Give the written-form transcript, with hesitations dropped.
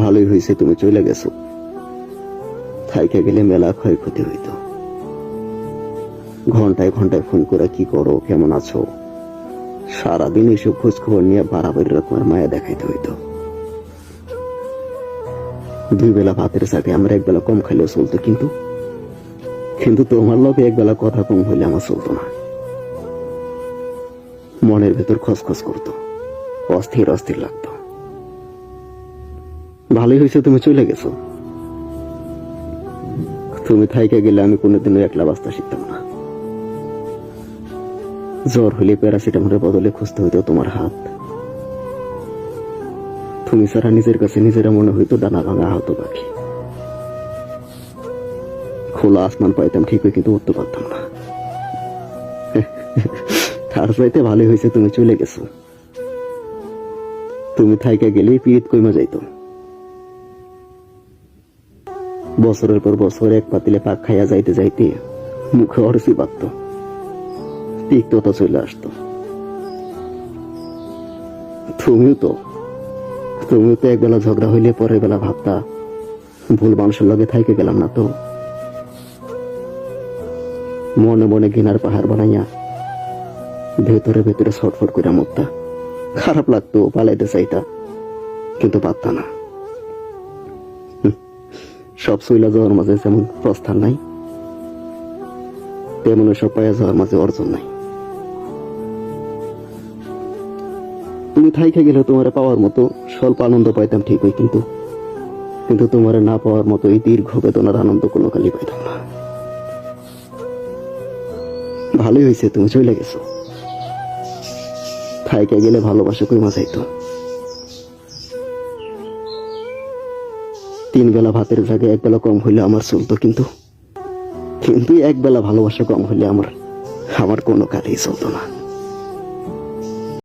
ভালোই হয়েছে তুমি চলে গেছো, থাইকে গেলে মেলা ক্ষয়ক্ষতি হইত। ঘন্টায় ঘন্টায় ফোন করে কি করো, কেমন আছো, সারাদিন এসব খোঁজ খবর নিয়ে বাড়াবাড়ি রকমের মায়া দেখাইতে হইত। 2 বেলা ভাতের সাথে আমরা 1 বেলা কম খাইলেও চলতো, কিন্তু কিন্তু তোমার লোকে 1 বেলা কথা কম হইলে আমার চলতো না। মনের ভেতর খসখস করতো, অস্থির অস্থির লাগতো। ভালোই হয়েছে তুমি চলে গেছো। তুমি থাইকে গেলে আমি কোনোদিনও একলা বাঁচতে শিখতাম না। জ্বর হলে প্যারাসিটামলের বদলে খুঁজতে হইতো তোমার হাত। তুমি ছাড়া নিজের কাছে নিজেরা মনে হইতো ডানা ভাঙা আহত পাখি। খোলা আসমান পাইতাম ঠিকই, কিন্তু উঠতে পারতাম না। তার চাইতে ভালোই হয়েছে তুমি চলে গেছো। তুমি থাইকে গেলেই পিরিত কইমা যাইতো। বছরের পর বছর এক পাতিলে পাক খাইয়া যাইতে যাইতে মুখে অরসি বাঁধত, তিক্ততা চলে আসতো। তুমিও তো 1 বেলা ঝগড়া হইলে পরের বেলা ভাবতা ভুল মানুষের লগে থাইকে গেলাম না তো। মনে মনে ঘৃণার পাহাড় বানাইয়া ভেতরে ভেতরে ছটফট করে মরতা। খারাপ লাগতো, পালাইতে চাইতা, কিন্তু পারতা না। সব সইলা যাওয়ার মাঝে যেমন প্রস্থান নাই, তেমন সব পাইয়া যাওয়ার মাঝে অর্জন নাই। তুমি থাইকে গেলে তোমার পাওয়ার মতো স্বল্প আনন্দ পাইতাম ঠিকই, কিন্তু তোমার না পাওয়ার মতো এই দীর্ঘ বেদনার আনন্দ কোনো কালই পাইতাম না। ভালোই হয়েছে তুমি চলে গেছো। থাইকে গেলে ভালোবাসা কইমা যাইতো। 3 বেলা ভাতের জায়গায় 1 বেলা কম হইলে আমার চলতো, কিন্তু 1 বেলা ভালোবাসা কম হইলে আমার কোনো কালেই চলতো না।